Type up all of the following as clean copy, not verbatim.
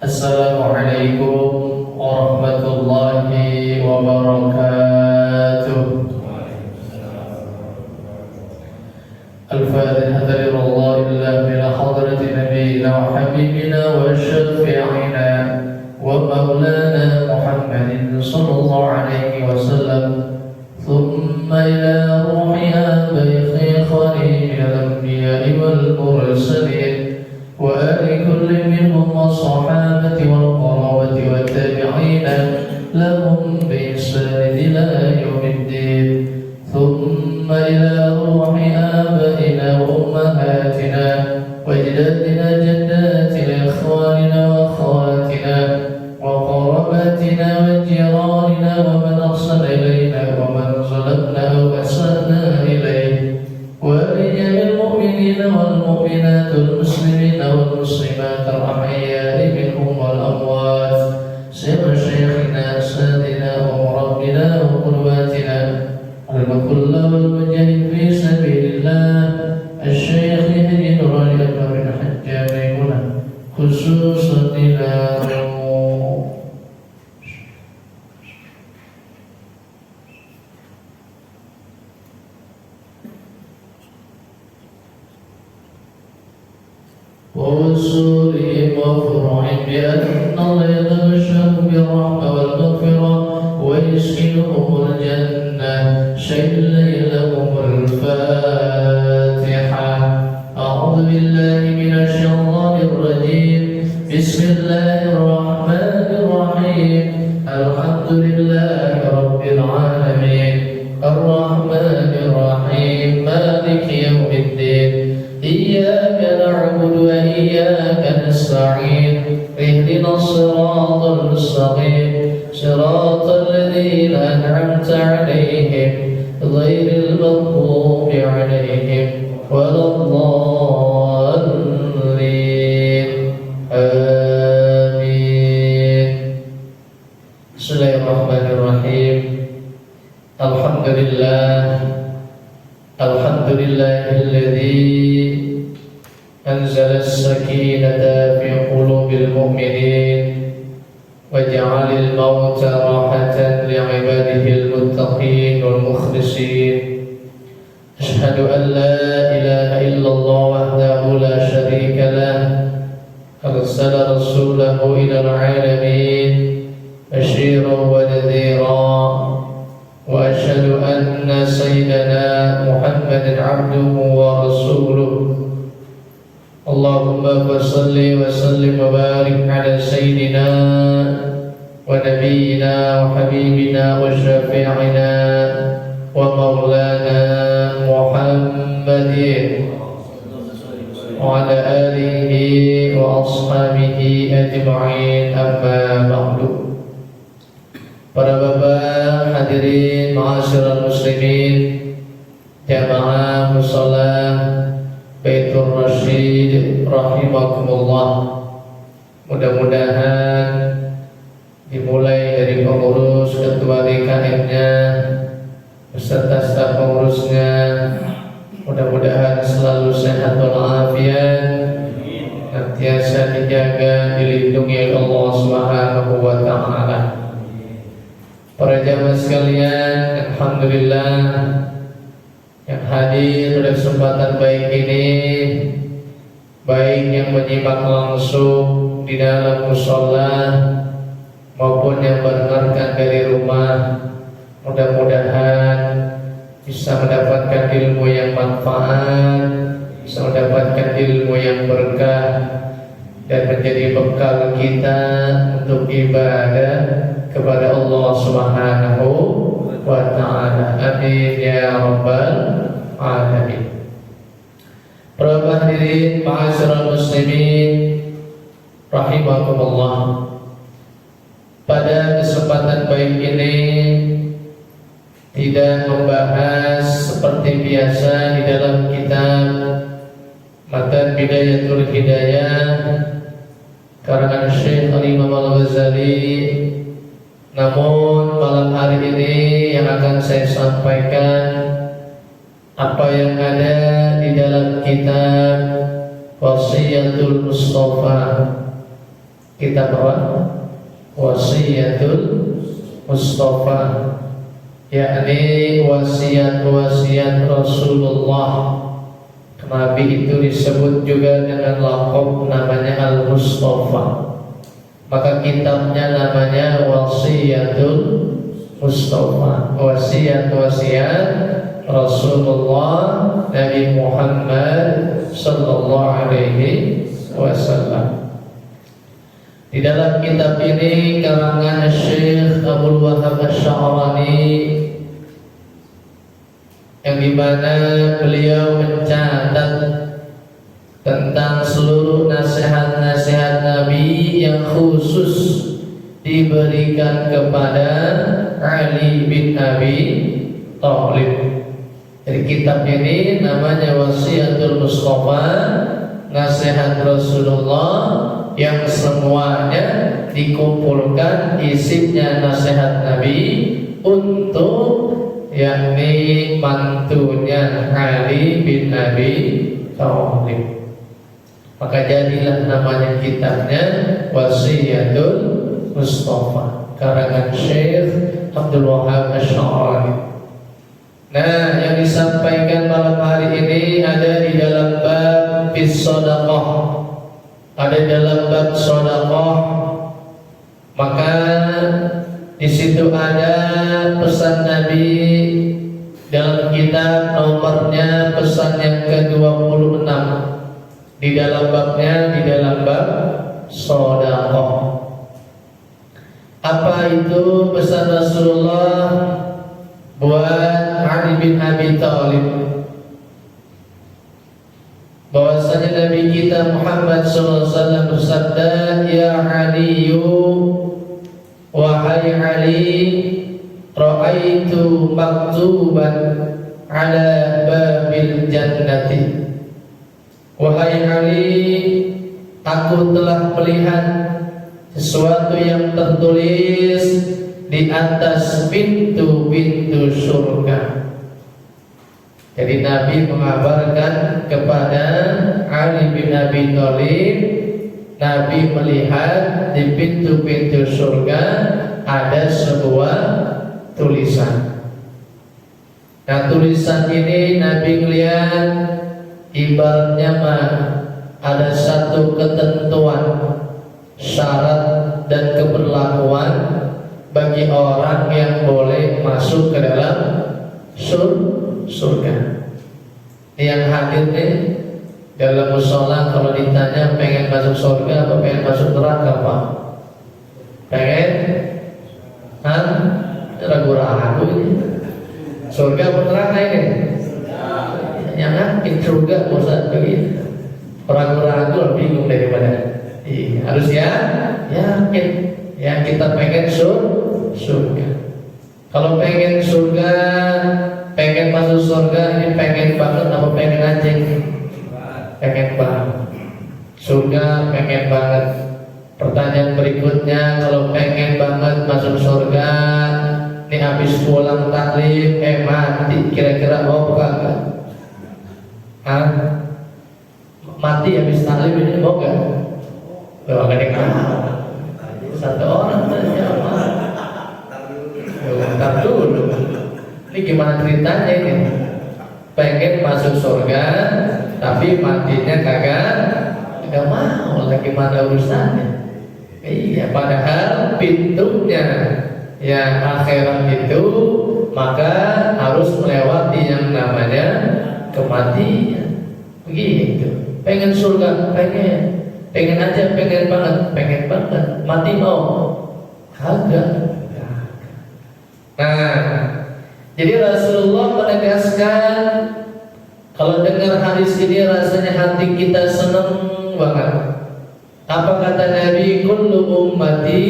Assalamualaikum warahmatullahi wabarakatuh. Al-Fatihah lillah ila hadrati nabiyina wa habibina wa syafi'ina wa maulana Muhammadin sallallahu alaihi wasallam. Thumma ila ruhi abai khalilil anbiya'i wal mursalin wa ali kulli minhum wa sahabati wal qarawati wa tabi'ina lahum bi ihsan ila yaumiddin. Thumma ila ruhi abaina wa ummahatina wa ajdadina jaddatina ikhwanina wa akhawatina wa qarabatina wa jiranina wa man ahsana ilayna wa man zalamna wa asana ilayhi wa li jami'il mu'minina wal mu'minat wal muslimina wal muslimat al-ahya'i minhum wal amwat sirra syekhina sadina wa murabbina wa qudwatina al-mukulla wal mujahid fi sabilillah al-syekh Haji Nur al-Akbar bin Hajjah Maimunah khususan ila ووصولهم وفرعهم بأن الله يتبشر بالرحمة والمغفرة ويسكنهم الجنة شيئا لهم الفاتحة. أعوذ بالله من الشيطان الرجيم. بسم الله الرحمن الرحيم. الحمد لله رب العالمين الرحمن الرحيم مالك يوم الدين إياك نعبد وإياك نستعين اهدنا الصراط المستقيم صراط الذين أنعمت عليهم غير المغضوب عليهم ولا الضالين آمين. Bismillahirrahmanirrahim. Alhamdulillahilladzi أنزل السكينة في قلوب المؤمنين وجعل الموت راحة لعباده المتقين والمخلصين. أشهد أن لا إله إلا الله وحده لا شريك له أرسل رسوله إلى العالمين بشيرا ونذيرا. وأشهد أن سيدنا محمدا عبده ورسوله. اللهم صل وسلم وبارك على سيدنا ونبينا وحبيبنا وشفيعنا ومولانا محمد وعلى آله وأصحابه أجمعين. أما بعد. Para bapak hadirin ma'asyiral muslimin, jamaah musholah Baitur Rasyid rahimakumullah. Mudah-mudahan dimulai dari pengurus, ketua DKM-nya beserta staf pengurusnya, mudah-mudahan selalu sehat walafiat, senantiasa dijaga, dilindungi oleh Allah Subhanahu wa taala. Para jamaah sekalian, alhamdulillah yang hadir pada kesempatan baik ini, baik yang menyimak langsung di dalam mushola maupun yang mendengarkan dari rumah, mudah-mudahan bisa mendapatkan ilmu yang manfaat, bisa mendapatkan ilmu yang berkah dan menjadi bekal kita untuk ibadah kepada Allah Subhanahu wa ta'ala. Amin ya rabbal alamin. Para hadirin ma'asyiral muslimin rahimakumullah. Pada kesempatan baik ini tidak membahas seperti biasa di dalam kitab Matan Bidayatul Hidayah karangan Syekh Imam Al-Ghazali. Namun malam hari ini yang akan saya sampaikan apa yang ada di dalam kitab Wasiyatul Mustafa Kitab apa? Wasiyatul Mustafa, yakni wasiat-wasiat Rasulullah. Nabi itu disebut juga dengan laqab namanya Al-Mustafa. Maka kitabnya namanya Wasiyatul Mustafa, wasiat-wasiat Rasulullah Nabi Muhammad sallallahu alaihi wasallam. Di dalam kitab ini karangan Syekh Abdul Wahab Asy-Sya'rani, yang dimana beliau mencatat tentang seluruh nasihat-nasihat Nabi yang khusus diberikan kepada Ali bin Abi Thalib. Jadi kitab ini namanya Wasiyatul Mustafa, nasihat Rasulullah yang semuanya dikumpulkan isinya nasihat Nabi untuk yakni mantunya Ali bin Abi Thalib. Maka jadilah namanya kitabnya Wasiyatul Mustafa, karangan Syekh Abdul Wahab Asy-Sya'rani. Nah, yang disampaikan malam hari ini ada di dalam bab bis-shadaqah, ada dalam bab shadaqah. Maka di situ ada pesan Nabi dalam kitab, nomornya pesan yang ke-26 di dalam babnya, di dalam bab shadaqah. Apa itu pesan Rasulullah buat Ali bin Abi Thalib? Bahwasanya Nabi kita Muhammad SAW bersabda, "Ya Aliyu, wahai Ali, ra'aitu maktuban ala babil jannati." Wahai Ali, aku telah melihat sesuatu yang tertulis di atas pintu-pintu surga. Jadi Nabi mengabarkan kepada Ali bin Abi Thalib, Nabi melihat di pintu-pintu surga ada sebuah tulisan. Nah, tulisan ini Nabi melihat ibaratnya mah ada satu ketentuan, syarat dan keberlakuan bagi orang yang boleh masuk ke dalam surga. Yang hadir nih dalam mushola, kalau ditanya pengen masuk surga atau pengen masuk neraka, Pak? Pengen? Ragu-ragu ini. Surga atau neraka ini? Yang yakin surga, Ustaz, begitu. Ragu-ragu bingung daripada. Harus ya yakin. Ya, kita pengen surga. Kalau pengen surga, pengen masuk surga, ini pengen banget apa pengen aja? Pengen banget. Surga pengen banget. Pertanyaan berikutnya, kalau pengen banget masuk surga, ini habis pulang taklim, mati, kira-kira mau kagak? Mati habis taklim ini mau gak? Loh, gak ada satu orang saja. Bentar dulu, ini gimana ceritanya ini? Pengen masuk surga, tapi matinya kagak mau. Lagi mana urusannya? Iya, padahal pintunya yang akhirat itu maka harus melewati yang namanya kematian. Begitu. Pengen surga, pengen aja, pengen banget, mati mau? Kagak. Nah, jadi Rasulullah menegaskan, kalau dengar hadis ini rasanya hati kita senang banget. Apa kata Nabi? Kullu ummati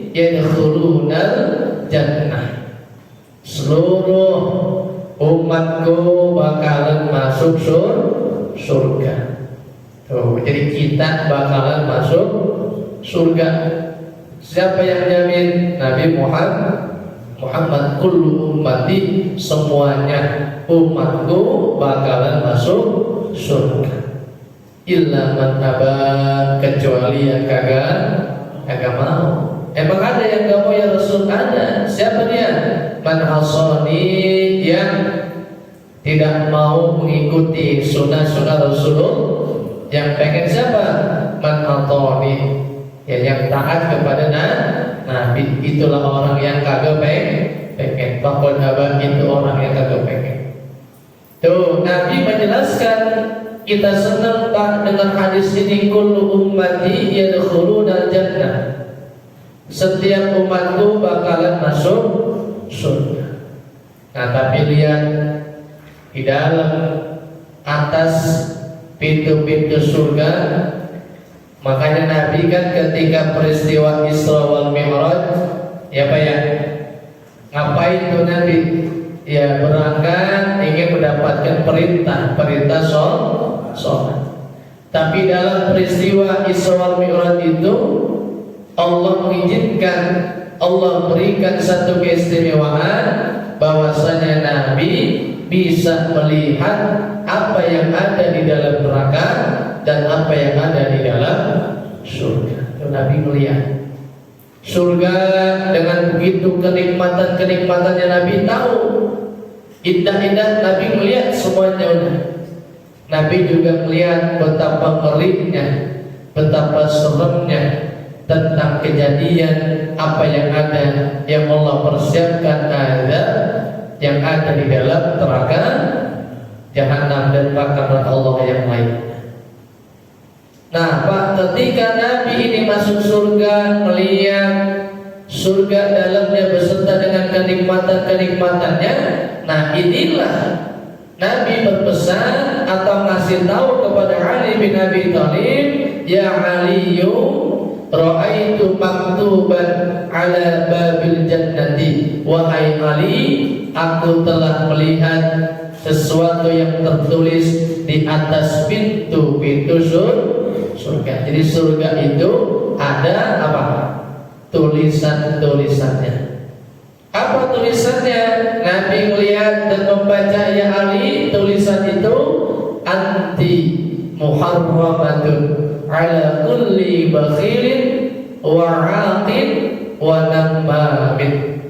yadkhulunal jannah. Seluruh umatku bakalan masuk surga. Tuh, jadi kita bakalan masuk surga. Siapa yang jamin? Nabi Muhammad, kullu ummati, semuanya umatku bakalan masuk surga. Illa man aba, kecuali yang kagak tidak mau mengikuti sunnah-sunnah Rasulullah. Yang pengen siapa? Man atoni, ya yang taat kepada Nabi. Itulah orang yang kagak pengen. Fakon haba, itu orang yang kagak pengen. Tuh, Nabi menjelaskan, kita senang tak dengan hadis ini, kullu ummati yadkhuluna jannah. Setiap umatku bakalan masuk surga. Nah, tapi lihat di dalam atas pintu-pintu surga, makanya Nabi kan ketika peristiwa Isra wal Mi'raj, ya Pak ya, ngapain tuh Nabi? Ya berangkat ingin mendapatkan perintah sholat. Tapi dalam peristiwa Isra wal Mi'raj itu Allah mengizinkan, Allah berikan satu keistimewaan bahwasanya Nabi bisa melihat apa yang ada di dalam neraka dan apa yang ada di dalam surga. Nabi melihat surga dengan begitu kenikmatan-kenikmatannya, Nabi tahu indah-indah. Nabi melihat semuanya udah. Nabi juga melihat betapa ngerinya, betapa seremnya tentang kejadian apa yang ada, yang Allah persiapkan ada, yang ada di dalam neraka jahanam dan neraka Allah yang lain. Nah Pak, ketika Nabi ini masuk surga, melihat surga dalamnya beserta dengan kenikmatan-kenikmatannya, nah inilah Nabi berpesan atau ngasih tahu kepada Ali bin Abi Thalib, ya Aliyu, ra'aitu maktuban ala babil jannati. Wahai Ali, aku telah melihat sesuatu yang tertulis di atas pintu-pintu surga. Jadi surga itu ada apa? Tulisan-tulisannya. Apa tulisannya? Nabi melihat dan membaca, ya Ali, tulisan itu anti muharramatun ala kulli bakhilin wa 'aqin wa nammamin.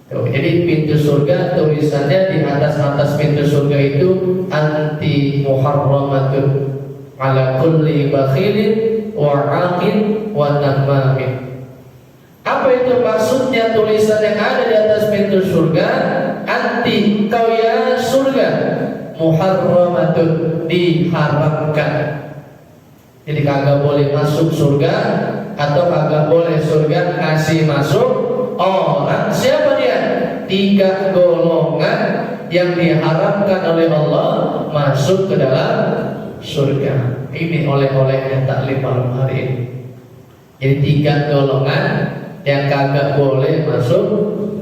Jadi pintu surga tulisannya di atas pintu surga itu anti muharramatun ala kulli bakhilin wa 'aqin wa nammamin. Apa itu maksudnya tulisan yang ada di atas pintu surga? Anti, kau ya surga, muharramatun, diharamkan. Jadi kagak boleh masuk surga, atau kagak boleh surga kasih masuk orang. Siapa dia? 3 golongan yang diharamkan oleh Allah masuk ke dalam surga. Ini oleh-olehnya taklim malam hari ini. Jadi 3 golongan yang kagak boleh masuk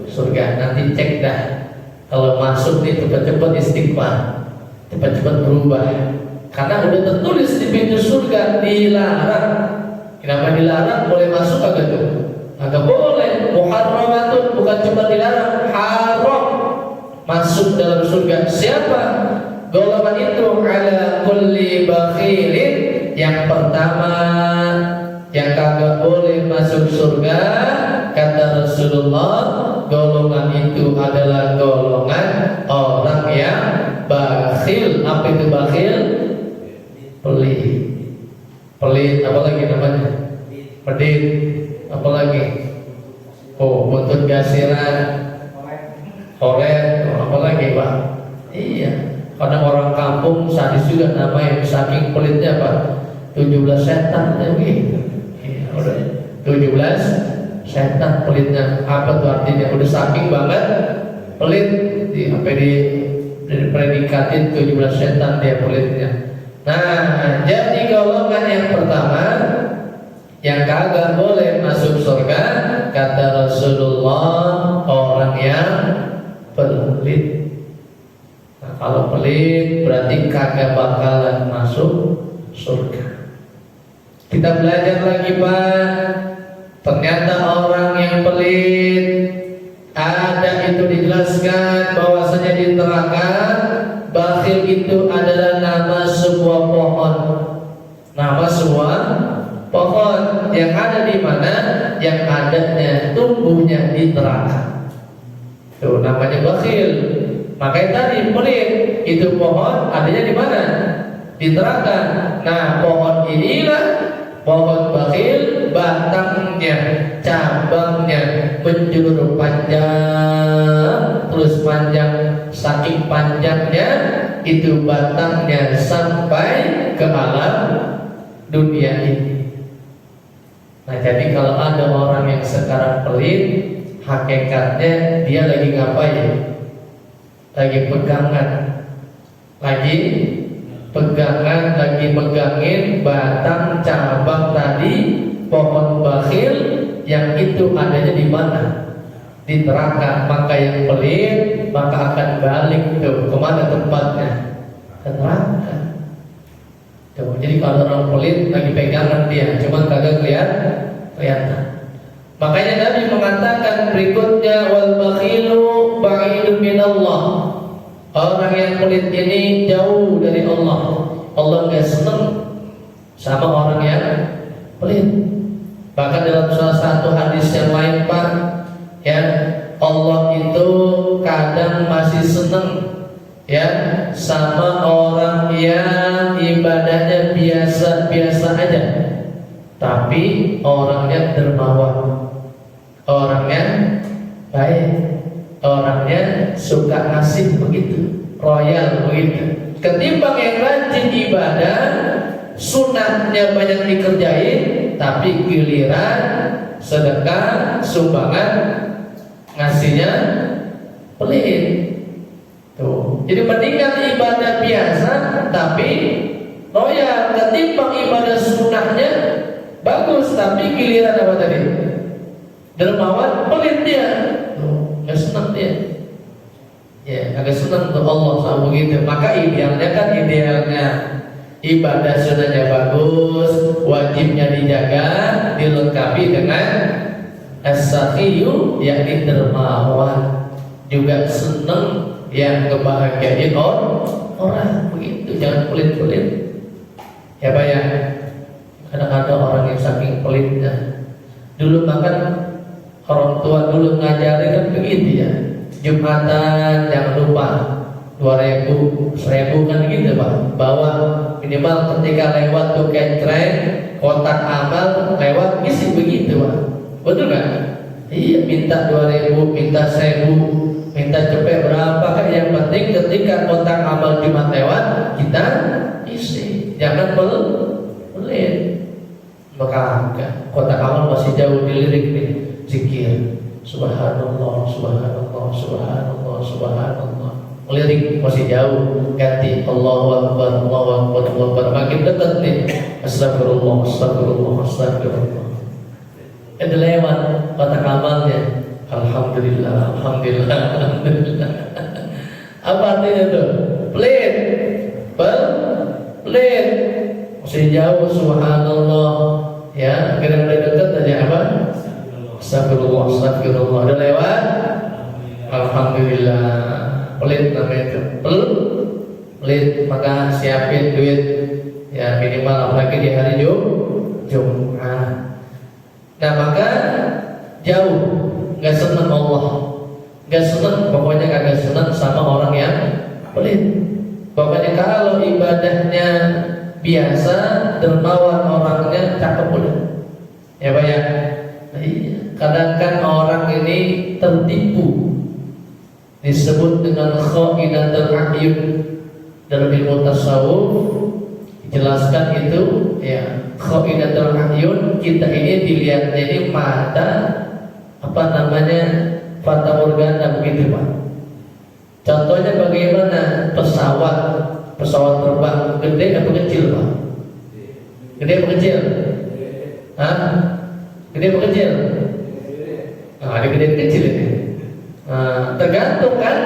surga. Nanti cek dah, kalau masuk nih cepat-cepat istighfar, cepat-cepat berubah. Karena udah tertulis di pintu surga dilarang. Kenapa dilarang? Boleh masuk kagak tuh? Kagak boleh. Muharramatun, bukan cuma dilarang, haram masuk dalam surga. Siapa golongan itu? Ala kulli bakhilin. Yang pertama yang kagak boleh masuk surga, kata Rasulullah, golongan itu adalah golongan orang yang bakhil. Apa itu bakhil? Pelit. Pelit, apa lagi namanya? Pedit. Apa lagi? Oh, buntut gasiran, koret, apa lagi Pak? Iya, kadang orang kampung sadis juga namanya, saking pelitnya Pak. 17 setan gitu. Udah 17 setan pelitnya. Apa tuh artinya? Udah saking banget pelit, sampai dipredikatin 17 setan dia pelitnya. Nah, jadi golongan yang pertama yang kagak boleh masuk surga, kata Rasulullah, orang yang pelit. Nah, kalau pelit berarti kagak bakalan masuk surga. Kita belajar lagi Pak. Ternyata orang yang pelit, ada itu dijelaskan bahwasanya di neraka bakhil itu adalah nama sebuah pohon. Nama sebuah pohon yang ada di mana? Yang adanya tumbuhnya di neraka. Tuh namanya bakhil. Makanya tadi pelit itu pohon adanya di mana? Di neraka. Nah, pohon inilah pohon bakhil, batangnya, cabangnya menjulur panjang, terus panjang, saking panjangnya itu batangnya sampai ke alam dunia ini. Nah, jadi kalau ada orang yang sekarang pelit, hakikatnya dia lagi ngapain? Lagi pegangan, lagi megangin batang cabang tadi pohon bakhil yang itu adanya di mana? Di neraka. Maka yang pelit maka akan balik tuh kemana tempatnya? Ke neraka. Tuh, jadi kalau orang pelit lagi pegangan dia, cuma kagak kelihatan. Makanya Nabi mengatakan berikutnya, wal bakhilu ba'idun minallah. Orang yang pelit ini jauh dari Allah. Allah nggak senang sama orang yang pelit. Bahkan dalam salah satu hadis yang lain, Pak, ya, Allah itu kadang masih senang ya sama orang yang ibadahnya biasa-biasa aja, tapi orangnya dermawan, orangnya baik, orangnya suka ngasih begitu, royal begitu. Ketimbang yang rajin ibadah, sunatnya banyak dikerjain, tapi giliran sedekah, sumbangan, ngasihnya pelit. Tuh. Jadi mendingan ibadah biasa tapi royal, ketimbang ibadah sunnahnya bagus tapi giliran apa tadi? Dermawan, pelit dia. Tuh, nggak senang dia. Ya, agak senang tuh Allah sama begitu. Maka idealnya kan ibadah sunnahnya bagus, wajibnya dijaga, dilengkapi dengan as-sakhiyu, yakni dermawan, juga senang yang kebahagiaan orang begitu, jangan pelit-pelit. Ya Pak ya, kadang-kadang orang yang saking pelitnya. Dulu makan orang tua dulu ngajarin kan begitu ya. Jumatan jangan lupa 2.000, 1.000 kan gitu Pak. Bawa minimal ketika lewat tuh ketrek, kotak amal lewat isi begitu Pak. Betul kan? Iya, minta 2.000, minta 1.000. Minta cepet berapa kan, yang penting ketika kotak amal Jumat lewat kita isi, jangan pelit. Maka kotak amal masih jauh dilirik nih, zikir subhanallah, subhanallah, subhanallah, subhanallah, lirik masih jauh, ganti Allahu Akbar, Allahu Akbar, Allahu Akbar, makin dekat nih astagfirullah, astagfirullah, astagfirullah. Itu lewat kotak amalnya. Alhamdulillah, alhamdulillah, alhamdulillah. Apa artinya itu? Pelit, pelit. Masih jauh, subhanallah. Ya, kira-kira dekat aja apa? Astagfirullah, astagfirullah. Udah lewat? Alhamdulillah. Pelit namanya itu. Pelit. Maka siapin duit. Ya minimal apalagi di hari Jumat. Nah maka jauh. Gak senang Allah, gak senang, pokoknya gak senang sama orang yang pelit. Pokoknya kalau ibadahnya biasa, dermawan orangnya, cakep udah. Ya Pak ya. Kadang kan orang ini tertipu, disebut dengan kha'inatul a'yun. Dalam ilmu tasawuf dijelaskan itu ya, kha'inatul a'yun, kita ini dilihatnya ini mata apa namanya, fata morgana begitu Pak. Contohnya bagaimana pesawat terbang gede apa kecil Pak? Gede apa kecil? Hah? Gede apa kecil? Nah, ada gede kecil ini. Nah, tergantung kan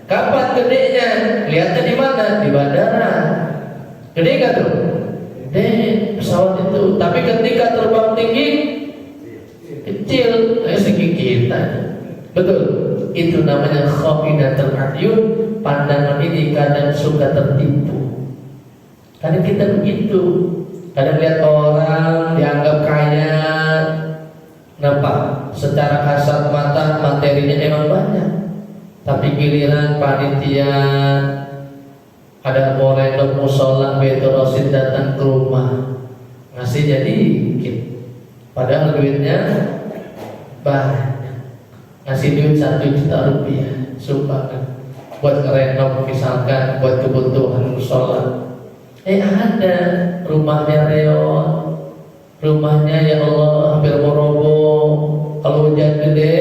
kapan gedenya, lihatnya di mana? Di bandara. Gede nggak tuh? Gede pesawat itu. Tapi ketika terbang tinggi kecil, segi kita. Betul. Itu namanya khafinatul a'yun. Pandangan ini kadang suka tertipu. Kadang kita begitu. Kadang lihat orang dianggap kaya, nampak secara kasat mata materinya emang banyak. Tapi giliran panitia ada mau rendok musola Baitur Rasid datang ke rumah ngasih jadi dikit, padahal duitnya banyak. Ngasih duit 1 juta rupiah sumbangan buat renov misalkan buat kebutuhan musola. Ada rumahnya reot, rumahnya ya Allah hampir mau roboh. Kalau hujan gede,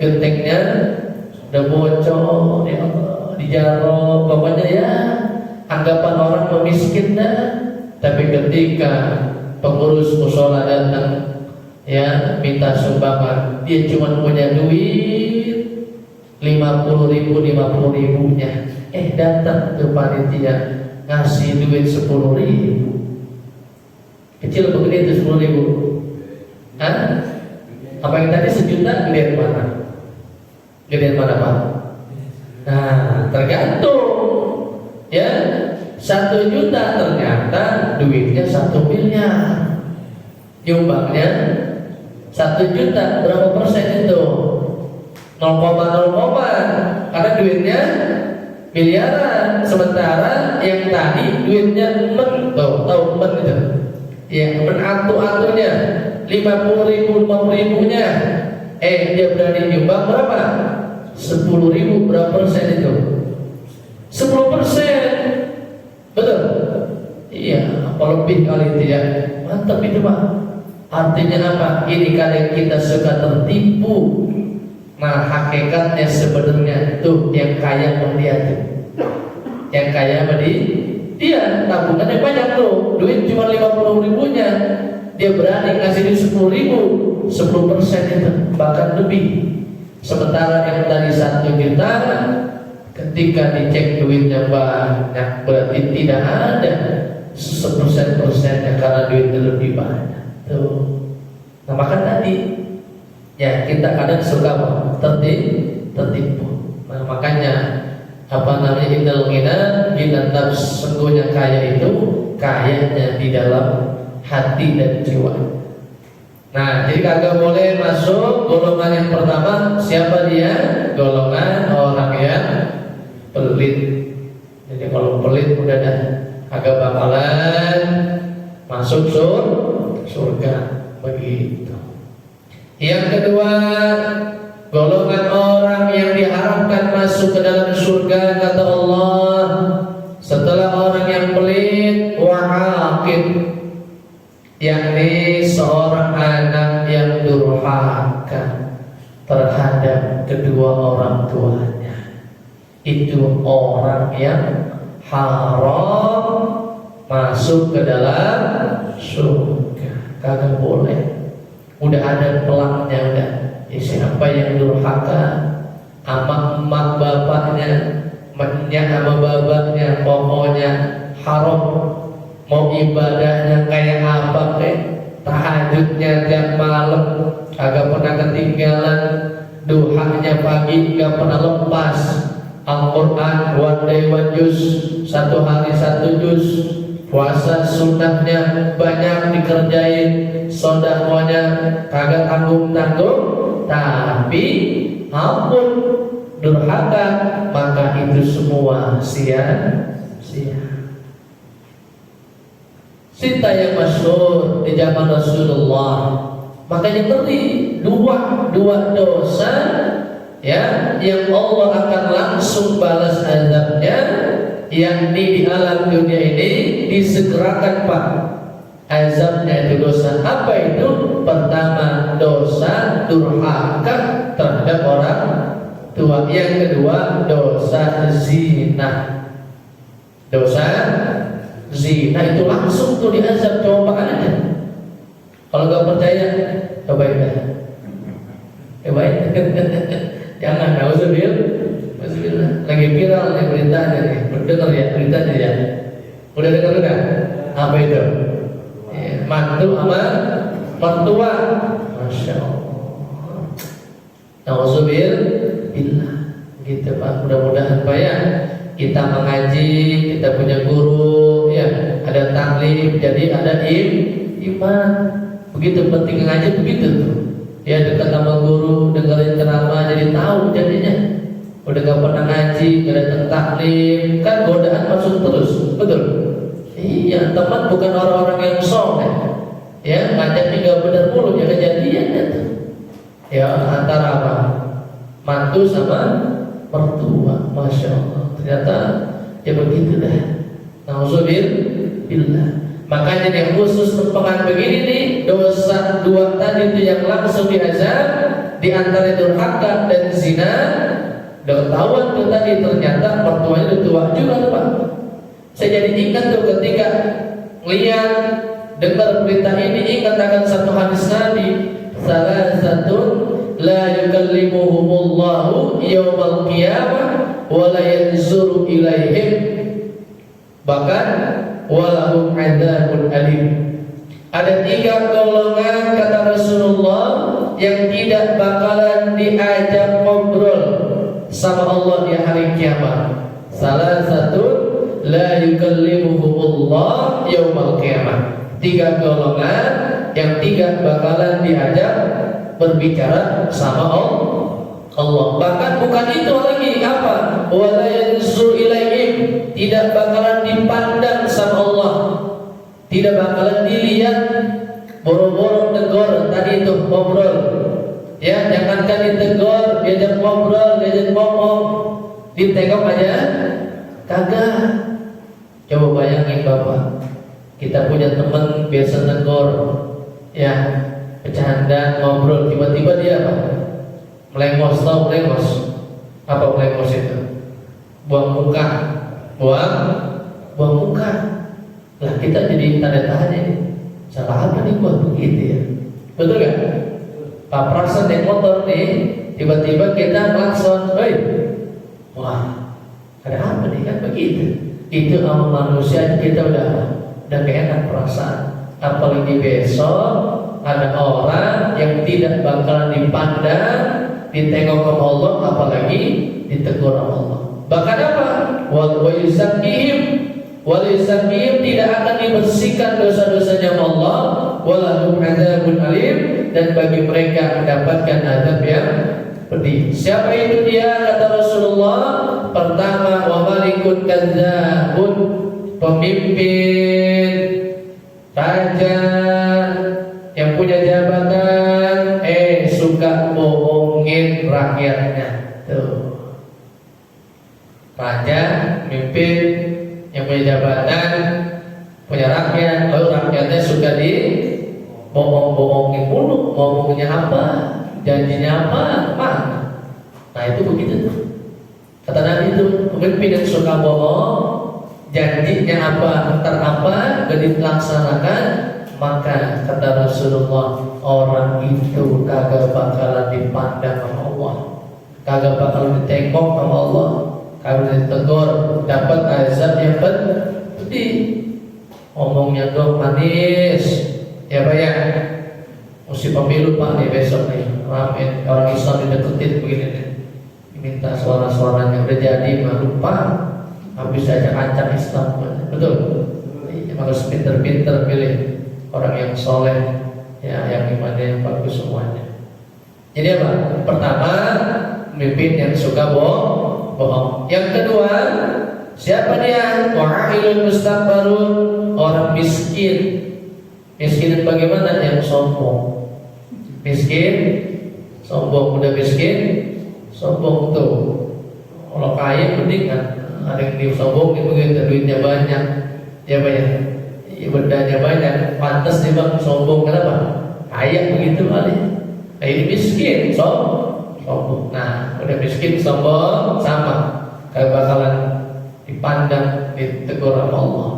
gentengnya udah bocor, ya Allah, dijarok. Pokoknya ya anggapan orang memiskin dah. Tapi ketika pengurus musola datang ya minta sumbangan, dia cuma punya duit 50.000 nya. Datang ke panitia ngasih duit 10.000. Kecil apa gede itu 10.000? Apa yang tadi 1 juta gedean mana? Gedean mana Pak? Nah, tergantung. Ya, 1 juta ternyata duitnya 1 miliar. Nyumbangnya 1 juta, berapa persen itu? 0,0, karena duitnya miliaran. Sementara yang tadi duitnya tahu itu? Ya, atu-atunya 50.000 nya. Dia berani nyumbang berapa? 10.000. Berapa persen itu? 10%. Betul? Iya, apa lebih kali itu ya. Mantap itu Pak. Artinya apa? Ini kadang kita suka tertipu. Nah, hakikatnya sebenarnya tuh yang kaya sama dia tuh. Yang kaya sama dia tabungannya banyak tuh. Duit cuma 50.000 nya. Dia berani ngasih duit 10.000, 10% itu, bahkan lebih. Sementara yang tadi 1 juta, ketika dicek duitnya banyak, berarti tidak ada 1% karena duitnya lebih banyak. Tuh. Nah, maka tadi ya kita kadang suka tertipu. Nah, makanya innal ghina sesungguhnya kaya itu kayanya di dalam hati dan jiwa. Nah, jadi kagak boleh masuk golongan yang pertama. Siapa dia? Golongan orang yang pelit. Jadi kalau pelit udah dah kagak bakalan masuk surga begitu. Yang kedua, golongan orang yang diharapkan masuk ke dalam surga kata Allah setelah orang yang pelit wa'aqib, yakni seorang anak yang durhaka terhadap kedua orang tuanya. Itu orang yang haram masuk ke dalam surga. Kagak boleh. Udah ada pelangnya udah. Siapa yang durhaka sama emak bapaknya, emaknya sama bapaknya, pokoknya haram. Mau ibadahnya kayak apa tahajudnya tiap malam agak pernah ketinggalan, duhanya pagi gak pernah lepas, Al-Quran one day one juz, 1 hari 1 juz, puasa sunnahnya banyak dikerjain, sodakohnya kagak tanggung-tanggung, tapi ampun durhaka, maka itu semua sia-sia. Cerita yang masyhur di zaman Rasulullah, makanya ngeri dua dosa ya yang Allah akan langsung balas azabnya, yakni di alam dunia ini disegerakan Pak azabnya. Itu dosa apa itu? Pertama, dosa durhaka terhadap orang tua. Yang kedua, dosa zina. Dosa zina itu langsung tuh diazab. Coba aja. Kalau nggak percaya, cobain dah. Cobain. Jangan, nggak usah lagi viral nih beritanya nih. Dengar ya beritanya ya. Udah dengar kan? Apa itu? Mantu sama mertua. Masya Allah. Nauzubillah. Gitu Pak. Mudah-mudahan Pak ya, kita mengaji, kita punya guru ya, ada taklim, jadi ada iman. Begitu penting ngaji begitu tuh. Ya dekat sama guru, dengerin ceramah, jadi tahu jadinya. udah gak pernah ngaji, gak datang taklim, kan godaan masuk terus, betul? Iya, teman bukan orang-orang yang soleh, ya ngajaknya gak benar mulu, ya kejadian itu. Ya antara apa? Mantu sama mertua, masya Allah. Ternyata ya begitu dah. Nauzubillah. Makanya yang khusus tempat begini nih, dosa dua tadi itu yang langsung diazab, di antara durhaka dan zina. Udah ketahuan tuh tadi, ternyata mertuanya udah tua juga tuh Pak. Saya jadi ingat tuh ketika lihat dengar berita ini, ingat akan satu hadis Nabi, salah satu la yukallimuhumullahu yawmal qiyamah wa la yanzuru ilaihim, bahkan walahum adzabun alim. Ada 3 golongan kata Rasulullah yang tidak bakalan diajak ngobrol sama Allah di hari kiamat. Salah satu la yukallimuhumullah yaumal qiyamah. 3 golongan yang tidak bakalan diajak berbicara sama Allah. Bahkan bukan itu lagi, apa? Wala yanzur ilaihim, tidak bakalan dipandang sama Allah, tidak bakalan dilihat, boro-boro tegur tadi itu ngobrol. Ya, jangankan ditegur, diajak ngobrol, diajak ngomong, ditengok aja kagak. Coba bayangin Bapak, kita punya teman biasa tegur, ya bercanda, ngobrol, tiba-tiba dia apa? Melengos, tau melengos? Apa melengos itu? Buang muka, buang muka. Lah kita jadi tanda tanya nih, salah apa nih buat begitu ya? Betul gak? Paprasan naik motor nih, tiba-tiba kita klakson, wah, ada apa nih kan begitu? Itu sama manusia kita udah gak enak perasaan. Apalagi besok ada orang yang tidak bakalan dipandang, ditengok sama Allah, apalagi ditegur sama Allah. Bahkan apa? Walisakihim tidak akan dibersihkan dosa-dosanya Allah. Walahum adzabun alim, dan bagi mereka mendapatkan azab yang pedih. Siapa itu dia? Kata Rasulullah, pertama wa malikun kadzabun, pemimpin raja yang punya jabatan suka bohongin rakyatnya. Tuh, raja, pemimpin yang punya jabatan, punya rakyat, lalu rakyatnya suka bohongin mulu. Ngomongnya apa, janjinya apa, mana? Nah itu begitu tuh. Kata Nabi itu, pemimpin yang suka bohong, janjinya apa, ntar apa, gak dilaksanakan, maka kata Rasulullah, orang itu kagak bakalan dipandang sama Allah, kagak bakalan ditengok sama Allah, kagak ditegur, dapat azab yang pedih. Ngomongnya dong manis, ya Pak ya. Musim pemilu Pak nih besok nih, rame orang Islam dideketin begini nih, minta suara-suaranya, udah jadi mah lupa, habis acak-acak Islam, betul? Harus pinter-pinter pilih orang yang soleh, ya yang imannya yang bagus semuanya. Jadi apa? Pertama, pemimpin yang suka bohong. Yang kedua, siapa dia? Wa'ilul mustakbarun, orang miskin. Miskin bagaimana? Yang sombong. Miskin, sombong. Udah miskin, sombong tuh. Kalau kaya mending kan, ada yang disombongin begitu, duitnya banyak, ya banyak, bedanya banyak, pantas nih bang sombong. Kenapa? Kaya begitu kali. Nah ini miskin, sombong. Nah udah miskin, sombong, sama, kayak bakalan dipandang, ditegur sama Allah.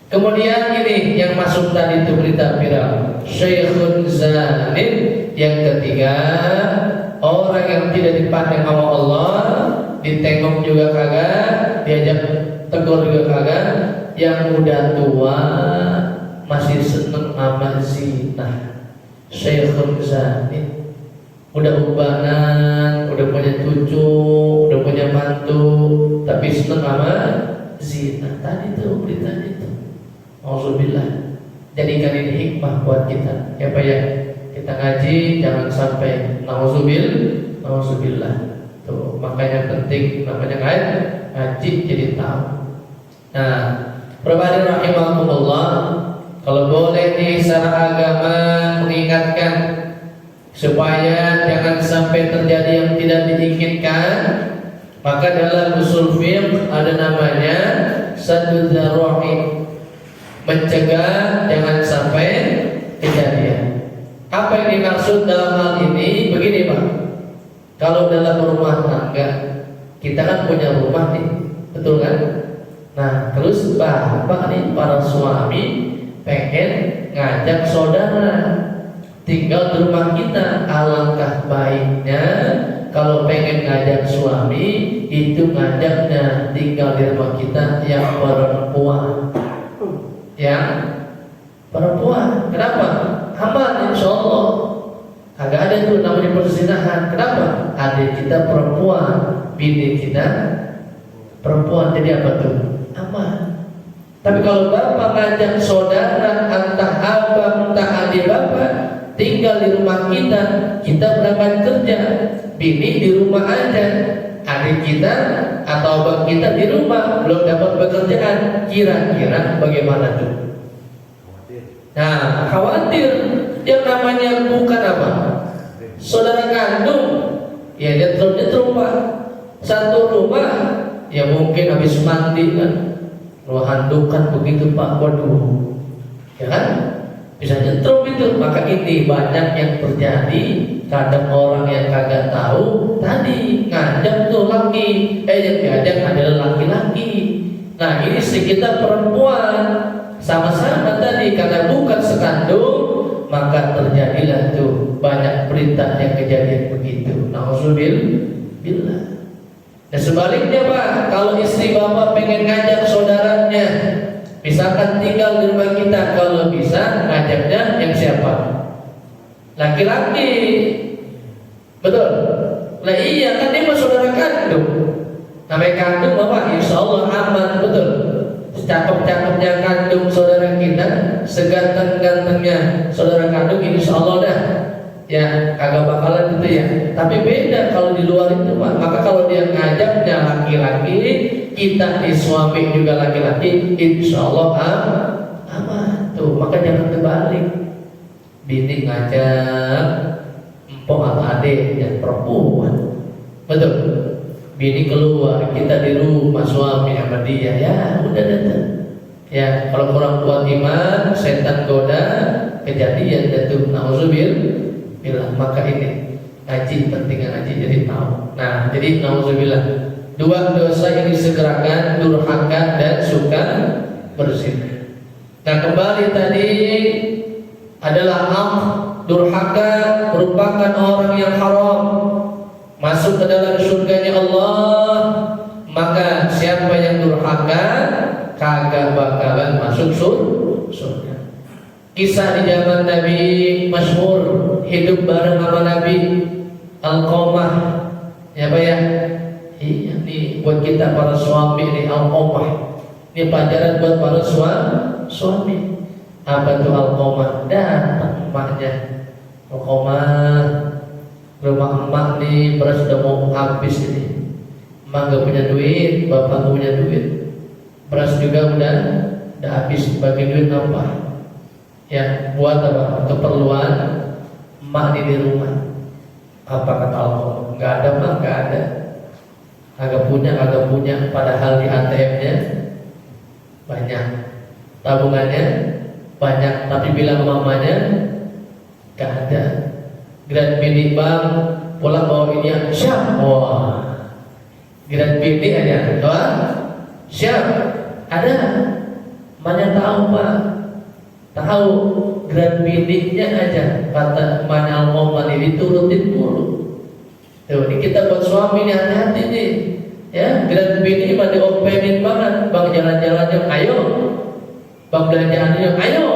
Kemudian ini yang masuk tadi itu berita viral, Syekhun Zalim. Yang ketiga, orang yang tidak dipandang sama Allah, ditengok juga kagak, diajak tegur juga kagak, yang udah tua masih seneng sama zina. Syekhun Zalim, udah ubanan, udah punya cucu, udah punya mantu, tapi seneng sama zina. Tadi tuh beritanya itu. Alhamdulillah, jadikan ini hikmah buat kita, ya Pak ya. Kita ngaji jangan sampai nauzubillah. Tuh, makanya penting namanya ngaji jadi tahu. Nah, pribadi rahimahumullah, kalau boleh nih secara agama mengingatkan supaya jangan sampai terjadi yang tidak diinginkan, maka dalam usul fiqh ada namanya saddu dzarra'i, mencegah jangan sampai kejadian. Apa yang dimaksud dalam hal ini? Begini Pak, kalau dalam rumah tangga kita kan punya rumah nih, betul kan? Nah terus bapak nih, para suami pengen ngajak saudara tinggal di rumah kita. Alangkah baiknya kalau pengen ngajak suami itu ngajaknya tinggal di rumah kita yang perempuan. Yang perempuan, kenapa? Aman insya Allah. Agak ada tuh namanya perzinahan. Kenapa? Adik kita perempuan, bini kita perempuan, jadi apa tuh? Aman. Tapi kalau bapak ngajak saudara, entah abang, entah adik bapak, tinggal di rumah kita, kita berangkat kerja, bini di rumah aja, adik kita atau abang kita di rumah belum dapat pekerjaan, kira-kira bagaimana tuh? Nah, khawatir. Yang namanya bukan apa? Saudara kandung, ya nyetrum Pak. Satu rumah, ya mungkin habis mandi kan, handukan begitu Pak, waduh, ya kan? Bisa nyetrum itu. Maka ini banyak yang terjadi. Kadang orang yang kagak tahu tadi ngajak tuh laki, yang diajak adalah laki-laki. Nah ini kita perempuan sama-sama tadi, karena bukan sekandung, maka terjadilah tuh banyak berita yang kejadian begitu. Nauzubillah. Dan sebaliknya Pak, kalau istri bapak pengen ngajak saudaranya, misalkan tinggal di rumah kita, kalau bisa ngajaknya yang siapa? Laki-laki. Betul? Lah iya, kan dia mah saudara kandung. Namanya kandung bapak, insya Allah aman, betul? Cakep-cakepnya kandung saudara kita, seganteng-gantengnya saudara kandung, insya Allah dah ya kagak bakalan gitu ya. Tapi beda kalau di luar itu Pak. Maka kalau dia ngajaknya laki-laki, kita di suami juga laki-laki, insya Allah aman tuh. Maka jangan terbalik, bini ngajak empok atau adik yang perempuan, betul? Bini keluar, kita di rumah suami sama dia, ya udah datang. Ya kalau orang kuat iman, setan goda, kejadian jatuh. Nauzubillah. Maka ini ngaji, pentingnya ngaji jadi tahu. Nah jadi nauzubillah, dua dosa yang disegerakan, durhaka dan suka berzina. Nah kembali tadi adalah durhaka merupakan orang yang haram masuk ke dalam surganya Allah. Maka siapa yang durhaka kagak bakalan masuk surga. Kisah di zaman Nabi masyhur, hidup bareng sama Nabi, Alqamah. Ya Pak ya? Ini buat kita para suami ini Alqamah. Ini pelajaran buat para suami. Apa tuh Alqamah? Datang emaknya. Alqamah, rumah emak nih beras sudah mau habis ini. Emak gak punya duit, bapak gak punya duit. Beras juga udah habis. Bagi duit apa? Ya buat apa? Keperluan emak di rumah. Apa kata Alqamah? Gak ada Mak, gak ada. Agak punya. Padahal di ATM-nya banyak, tabungannya banyak, tapi bilang mamanya gak ada. Grand bini bang pulang bawa ini yang siap. Wah, grand bini aja, wah siap. Ada mana tahu Pak? Tahu grand bininya aja. Kata mana Alqamah ini diturutin dulu. Tuh, ini kita buat suami nih, hati-hati nih. Ya, grand bini mah diopenin banget. Bang jalan-jalannya, ayo. Bang belanjaannya, ayo.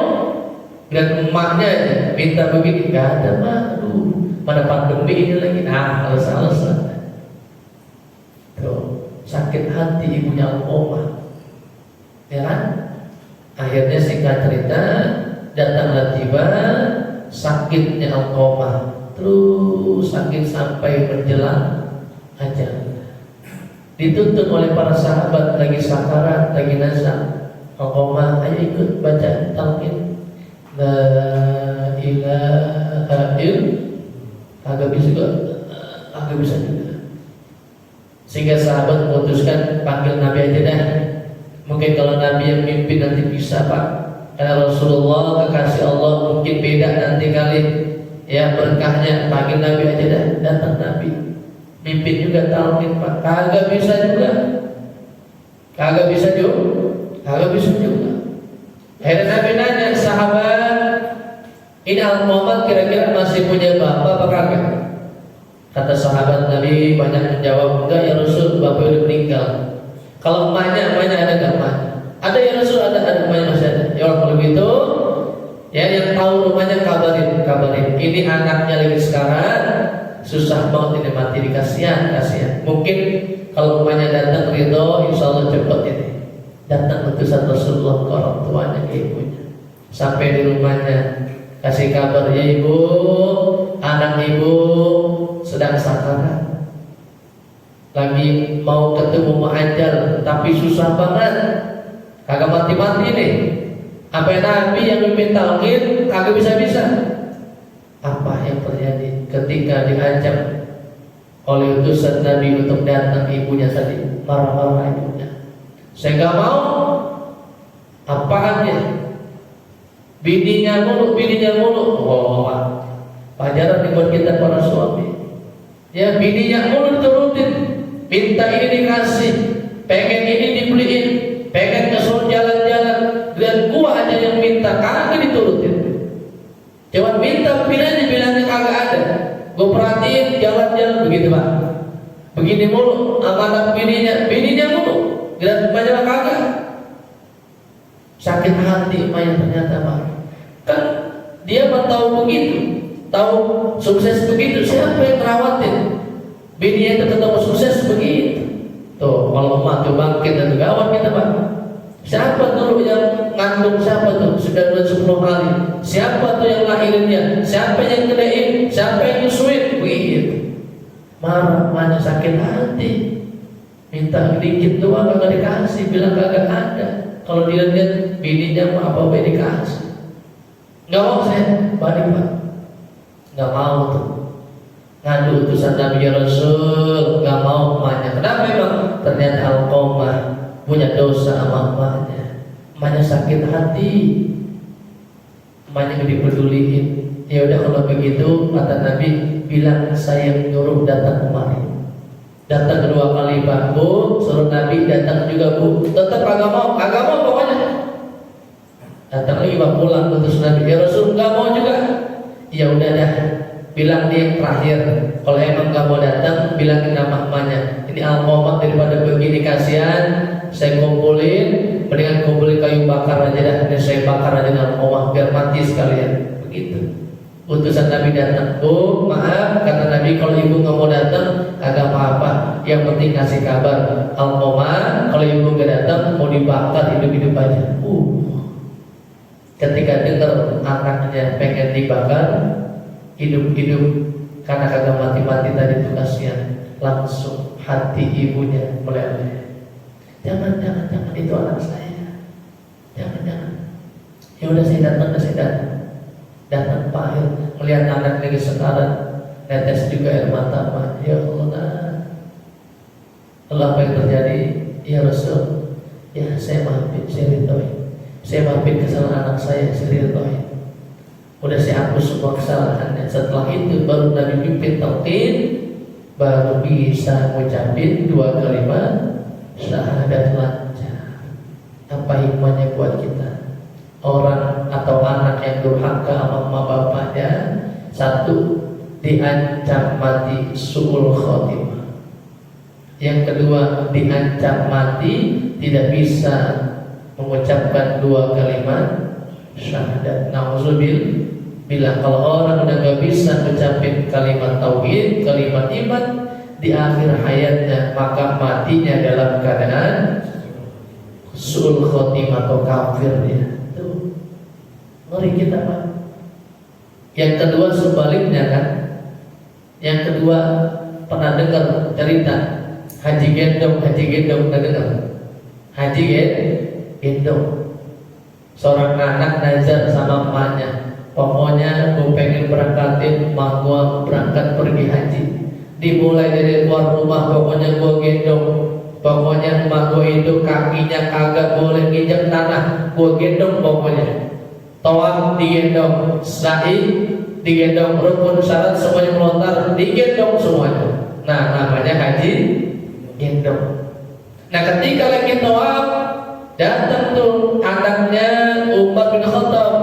Grand emaknya aja minta begini, gak ada Mak. Aduh, pada pandemi ini lagi. Nah, alasan-alasan. Tuh, sakit hati ibunya Alqamah. Ya kan? Akhirnya singkat cerita, datanglah tiba sakitnya Alqamah. Terus sakit sampai menjelang ajal. dituntun oleh para sahabat lagi sakarat, lagi nazar. Alqamah, ayo ikut baca talqin la ilaha illallah. Agak bisa juga. Sehingga sahabat memutuskan panggil Nabi aja dah. Mungkin kalau Nabi yang mimpin nanti bisa Pak. Karena Rasulullah kekasih Allah mungkin beda nanti kali. Ya berkahnya panggil Nabi aja dah. Datang Nabi mimpin juga talqin Pak. Kagak bisa juga. Akhirnya Nabi nanya sahabat, ini Al-Muhammad kira-kira masih punya bapak apa kagak? Kata sahabat Nabi banyak menjawab, enggak ya Rasul, bapak udah meninggal. Kalau emaknya ada enggak emaknya? Ada ya Rasul, ada emaknya masih ada. Ya kalau begitu, ya yang tahu rumahnya kabarin. Ini anaknya lagi sekarang susah banget ini mati dikasihan. Mungkin kalau rumahnya datang ridho, insya Allah cepat ini. Datang utusan Rasulullah ke orang tuanya, ke ibunya. Sampai di rumahnya kasih kabar, ya ibu, anak ibu sedang sakarat, lagi mau ketemu muajal, tapi susah banget, kagak mati-mati nih. Apa Nabi yang mimpin talqin kagak bisa-bisa. Apa yang terjadi ketika diajak oleh utusan Nabi untuk datang ibunya tadi? Marah-marah ibunya. Saya nggak mau. Apaan ya? Bininya mulu. Wah, pelajaran buat kita para suami. Ya bininya mulu turutin, minta ini dikasih, pengen ini dibeliin, pengen kesuruh jalan-jalan, dan gua aja yang minta, kagak diturutin. Cuman minta bilangnya kagak ada. Gua perhatiin jalan-jalan begitu Pak. Begini mulu, amanat bininya mulu, dan banyak kagak. Sakit hati emaknya ternyata Pak. Kan dia mah tahu begitu, tahu sukses begitu, siapa yang ngerawatin? Bininya itu ketemu sukses begitu. Tuh kalau emak tuh bangkit dan gawat kita Pak. Siapa tuh yang ngandung, siapa tuh 9-10 kali? Siapa tuh yang lahirinnya? Siapa yang gedein? Siapa yang nyusuin? Begitu. Marah, emaknya sakit hati. Minta dikit doang kagak dikasih, bilang kagak ada. Kalau dia lihat bininya mah apa dikasih. Nggak mau saya balik Pak. Nggak mau tuh. Ngadu utusan Nabi ya Rasul, nggak mau emaknya. Kenapa memang? Ternyata Al-Qamah punya dosa sama emaknya. Emaknya sakit hati. Emaknya dipeduliin. Ya udah kalau begitu kata Nabi, bilang saya nyuruh datang kemari. Datang 2 kali Pak, Bu, suruh Nabi datang juga Bu. Tetap kagak mau pokoknya. Datang lagi Pak, pulang utus Nabi, ya Rasul nggak mau juga. Ya udah dah, bilang dia yang terakhir. Kalau emang nggak mau datang, bilangin nama emaknya. Ini Al-Muhammad daripada begini kasihan, saya kumpulin, mendingan kumpulin kayu bakar aja dah. Dan saya bakar aja Al-Muhammad biar mati sekalian. Begitu. Utusan Nabi datang, Bu, maaf, kata Nabi kalau ibu nggak mau datang, agak apa-apa. Yang penting kasih kabar. Al-Qamah, kalau ibu nggak datang, mau dibakar hidup-hidup aja. Ketika dengar anaknya pengen dibakar hidup-hidup karena kagak mati-mati tadi tuh kasihan, langsung hati ibunya meleleh. Jangan itu anak saya. Jangan. Ya udah saya datang. Datang pahit melihat anak lagi sekarat, netes juga air mata Pak. Ya Allah, apa yang terjadi? Ya Rasul, ya saya maafin, saya ridhoi. Saya maafin kesalahan anak saya ridhoi. Udah saya hapus semua kesalahannya. Setelah itu baru Nabi pimpin talqin, baru bisa ngucapin 2 kalimat syahadat lancar. Apa hikmahnya buat kita? Orang atau anak yang durhaka sama emak bapaknya, 1, diancam mati su'ul khotimah. Yang kedua, diancam mati tidak bisa mengucapkan 2 kalimat syahadat. Nauzubillah. Bila kalau orang udah gak bisa mengucapin kalimat tauhid, kalimat iman di akhir hayatnya, maka matinya dalam keadaan su'ul khotimah atau kafir dia. Ngeri kita Pak. Yang kedua sebaliknya kan. Yang kedua pernah dengar cerita Haji gendong, dengar? Haji gendong. Seorang anak nazar sama emaknya, pokoknya gue pengen berangkatin emak gue berangkat pergi haji. Dimulai dari keluar rumah, pokoknya gue gendong. Pokoknya emak gue itu kakinya kagak boleh nginjek tanah, gue gendong pokoknya. Tawaf digendong, sa'i digendong, rukun syarat semuanya melontar, digendong semuanya. Nah, namanya haji gendong. Nah, ketika lagi tawaf, datang tuh anaknya Umar bin Khattab,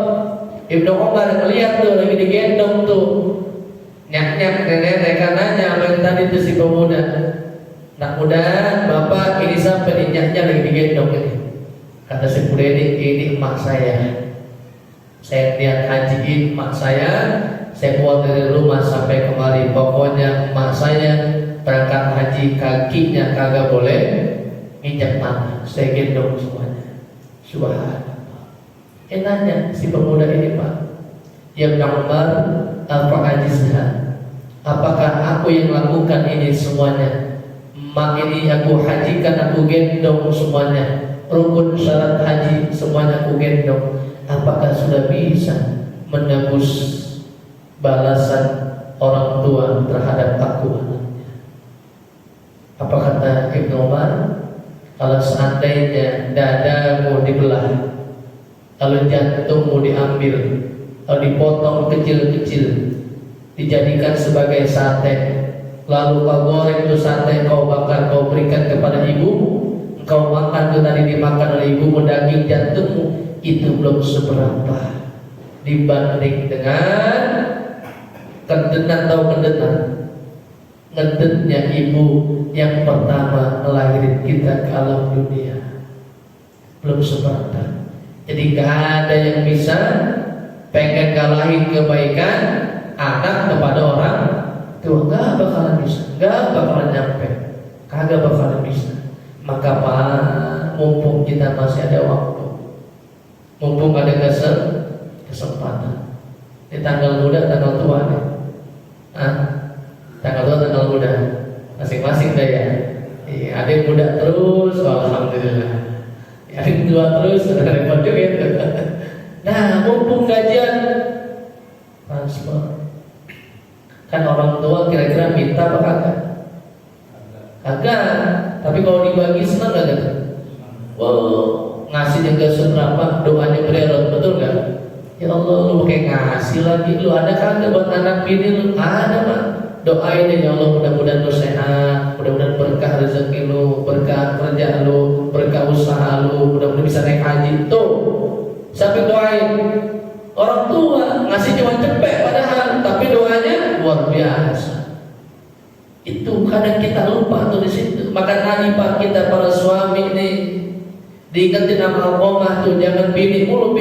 Ibnu Umar melihat tuh lagi digendong tuh, nyak nenek kan nanya apa yang tadi tuh si pemuda. Nak muda, bapak ini sampai nyaknya lagi digendong ini. Kata si pemuda ini emak saya. Saya lihat hajiin emak saya keluar dari rumah sampai kemari. Pokoknya emak saya berangkat haji kakinya kagak boleh injak tanah, saya gendong semuanya. Subhanallah. Nanya si pemuda ini, Pak, ya Umar, apa ajizha? Apakah aku yang lakukan ini semuanya? Emak ini aku hajikan, aku gendong semuanya. Rukun syarat haji semuanya aku gendong. Apakah sudah bisa menebus balasan orang tua terhadap aku anaknya? Apa kata Ibnu Umar? Kalau seandainya dadamu dibelah, kalau jantungmu diambil, kalau dipotong kecil-kecil, dijadikan sebagai sate, lalu kau goreng itu sate, kau bakar, kau berikan kepada ibumu, kau makan itu tadi dimakan oleh ibumu, daging jantungmu itu belum seberapa dibanding dengan kendenan atau ngedennya ibu yang pertama melahirin kita ke alam dunia, belum seberapa. Jadi gak ada yang bisa pengen kalahin kebaikan anak kepada orang tua, gak bakalan bisa, gak bakalan nyampe, kagak bakalan bisa. Maka Pak, mumpung kita masih ada waktu, mumpung ada kesempatan, di tanggal muda, tanggal tua nih, tanggal tua, tanggal muda, masing-masing deh ya. Ada yang muda terus, alhamdulillah. Ada yang tua terus, ada repot juga. Nah, mumpung gajian transfer, kan orang tua kira-kira minta apa kagak? Kagak. Tapi kalau dibagi senang gak? Wow, ngasih juga seberapa, doanya bererot, betul gak? Ya Allah, lu kayak ngasih lagi, lu ada kagak buat anak bini lu? Ada Pak. Doain ya Allah, mudah-mudahan lu sehat, mudah-mudahan berkah rezeki lu, berkah kerja lu, berkah usaha lu, mudah-mudahan bisa naik haji. Tuh, sampai doain. Orang tua ngasih cuma cepet padahal, tapi doanya luar biasa. Itu kadang kita lupa tuh di situ. Maka tadi Pak, kita para suami ini diingetin sama Alkomah tuh, jangan bini mulu.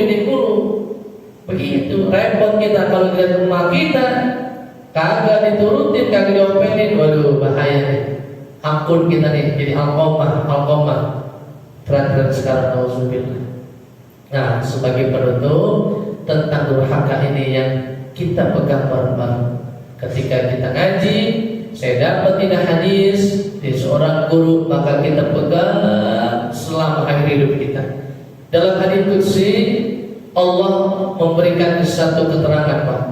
Begitu repot kita kalau lihat rumah kita kagak diturutin, kagak diomelin, waduh bahaya nih. Ampun kita nih jadi Alkomah. Berat sekarang nauzubillah. Nah, sebagai penutup tentang durhaka ini yang kita pegang bareng-bareng. Ketika kita ngaji, saya dapat tidak hadis dari seorang guru, maka kita pegang selama akhir hidup kita. Dalam hadis qudsi Allah memberikan satu keterangan, Pak.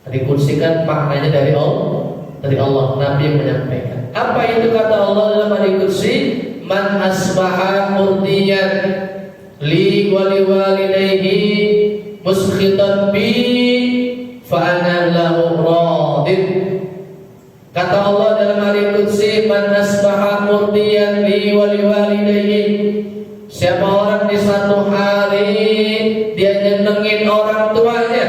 Hadis qudsi kan maknanya dari Allah, Nabi yang menyampaikan. Apa itu kata Allah dalam hadis qudsi? Man asbaha murdiyan li wa liwalidayhi muskhitan bi fa ana lahu radin. Kata Allah dalam hadis qudsi, man asbaha murdiyan li wa liwalidayhi, siapa orang di satu hari dia nyenengin orang tuanya,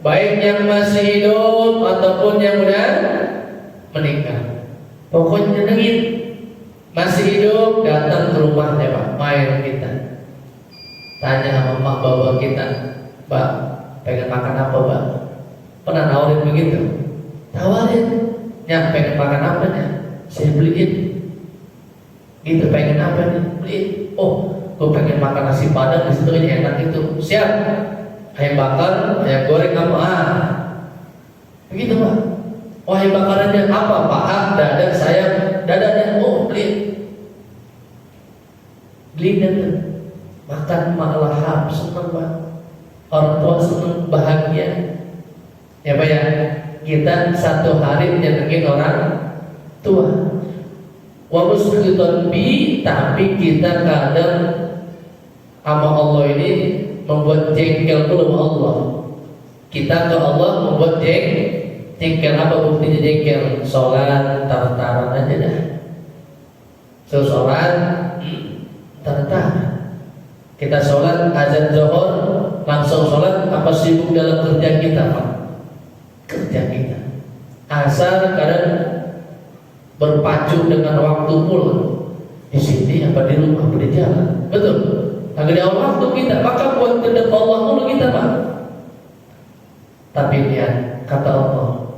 baik yang masih hidup ataupun yang udah meninggal, pokoknya nyenengin. Masih hidup datang ke rumahnya Pak, main kita, tanya sama mak bapak kita, Pak pengen makan apa Pak? Pernah nawarin begitu? Tawarin. Ya, pengen makan apa nih? Saya beliin. Gitu, pengen apa nih? Beliin. Oh, gue pengen makan nasi padang, di situ aja enak itu. Siap. Ayam bakar, ayam goreng apa? Begitu Pak. Wahai makanannya apa? Paha, dada, sayap, dadanya. Oh, beli dan makan malahap, senang banget. Orang tua senang, bahagia. Ya Pak ya, kita satu hari nyenengin orang tua. Wa musqitan bi, tapi kita kadang sama Allah ini membuat jengkel pula sama Allah. Kita ke Allah membuat jengkel. Apa buktinya jengkel? Sholat tar-taran aja dah. Sholat tar-taran. Kita sholat azan zuhur langsung sholat, apa sibuk dalam kerja kita Pak? Kerja kita. Asar kadang berpacu dengan waktu pulang. Di sini apa di rumah apa di jalan. Betul. Agar di awal waktu kita, maka buat kehendak Allah mulu kita Pak. Tapi lihat kata Allah,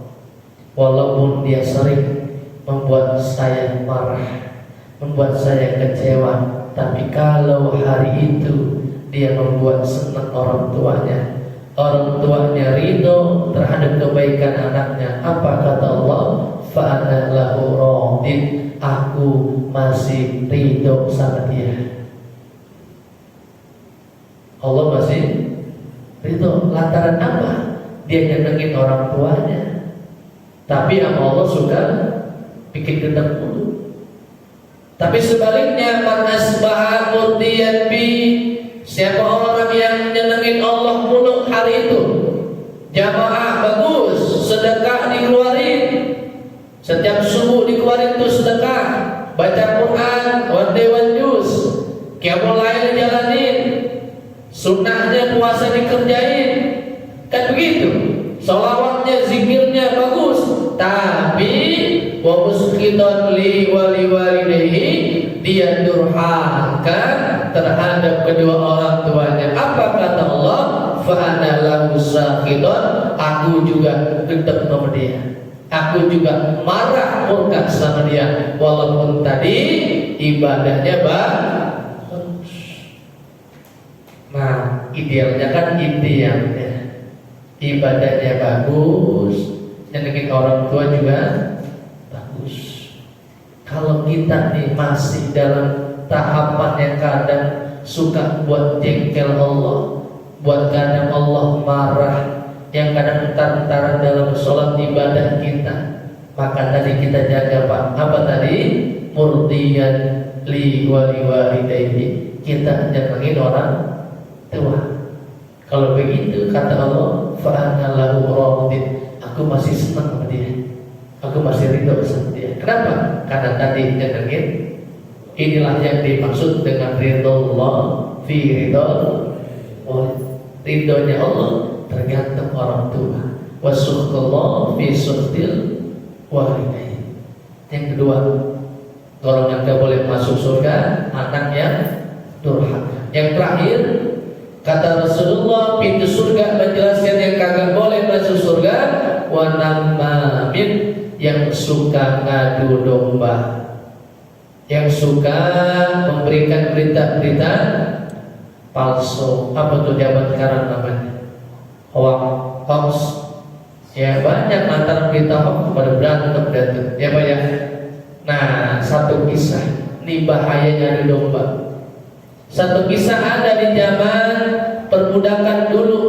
walaupun dia sering membuat saya marah, membuat saya kecewa, tapi kalau hari itu dia membuat senang orang tuanya ridho terhadap kebaikan anaknya, apa kata Allah? Fa'ana lahu radin, aku masih ridho sama dia. Allah masih ridho lantaran apa? Dia nyenengin orang tuanya. Tapi sama Allah suka bikin gendam dulu. Tapi sebaliknya, man asbaha murdiyan bi, siapa orang yang nyenengin Allah mulu hari itu, jamaah bagus, sedekah dikeluarin, setiap subuh dikeluarin tuh sedekah, baca Quran, one day one juz, qiyamul lail jalanin, sunnahnya puasa dikerjain, kan begitu. Sholawatnya, zikirnya bagus, tapi wa musqitan li wali walidayhi, dia durhaka terhadap kedua orang tuanya. Apa kata Allah? Fa ana lahu sakhitan, aku juga gedek sama dia, aku juga marah murka sama dia, walaupun tadi ibadahnya bagus. Nah, idealnya kan idealnya ibadahnya bagus, nyenengin orang tua juga bagus. Kalau kita nih masih dalam tahapan yang kadang suka buat jengkel Allah, buat kadang Allah marah, yang kadang entar-entaran dalam sholat ibadah kita, maka tadi kita jaga Pak. Apa tadi? Murdiyan li wali walidayhi, kita nyenengin orang tua. Kalau begitu kata Allah, fa'ana lahu radin, aku masih senang sama dia, aku masih ridho sama dia. Kenapa? Karena tadi nyenengin. Inilah yang dimaksud dengan ridho Allah fi ridho. Ridhonya Allah tergantung orang tua. Wa sukhullah fi sukhtil walidain. Yang kedua, golongan gak boleh masuk surga anak yang durhaka. Yang terakhir, kata Rasulullah, pintu surga menjelaskan yang kagak boleh masuk surga, wa namamin, yang suka ngadu domba, yang suka memberikan berita-berita palsu. Apa tuh zaman sekarang namanya? Hoax. Ya banyak antara berita hoax pada berantem. Ya Pak ya. Nah, satu kisah, ini bahayanya adu domba. Satu kisah ada di zaman perbudakan dulu.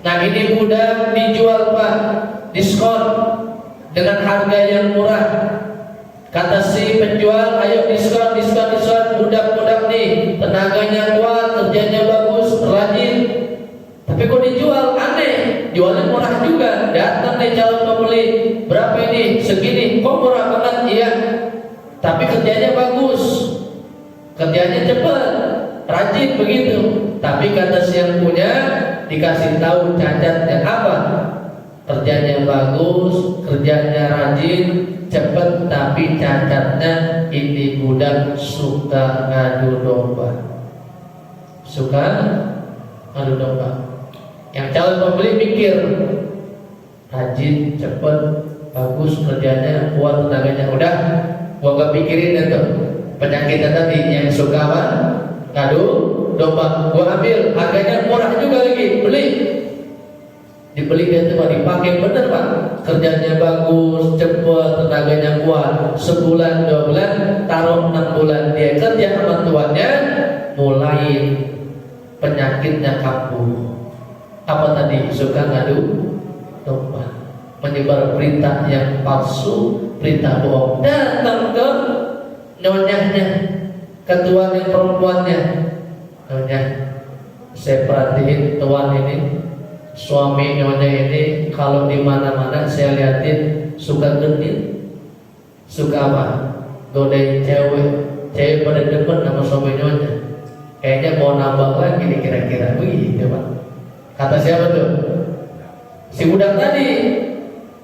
Nah, ini budak dijual Pak, diskon dengan harga yang murah. Kata si penjual, ayo diskon. Budak-budak nih tenaganya kuat, kerjanya bagus, rajin. Tapi kok dijual aneh, jualnya murah juga. Datang nih calon pembeli, berapa ini? Segini. Kok murah banget? Iya. Tapi kerjanya bagus, kerjanya cepat, rajin begitu. Tapi kata si yang punya, dikasih tahu cacatnya apa? Kerjanya bagus, kerjanya rajin, cepat, tapi cacatnya ini budak suka ngadu domba. Suka ngadu domba. Yang calon pembeli mikir, rajin, cepat, bagus, kerjanya kuat, tenaganya. Udah, gua gak pikirin itu penyakitnya tadi yang suka apa? Ngadu domba. Gua ambil, harganya murah juga lagi, beli. Dibeli dia tuh Pak, dipakai bener Pak, kerjanya bagus, cepat, tenaganya kuat. Sebulan 2 bulan, taruh 6 bulan dia kerja sama tuannya, mulai penyakitnya kambuh. Apa tadi? Suka ngadu domba, menyebar berita yang palsu, berita bohong. Datang ke nyonyahnya, ketua yang perempuannya. Nyonya, saya perhatiin tuan ini, suami nyonya ini kalau di mana-mana saya liatin suka genit, suka apa? Godain cewek, cewek pada depan sama suami nyonya. Kayaknya mau nambah lagi nih kira-kira begitu Pak. Kata siapa tuh? Si budak tadi.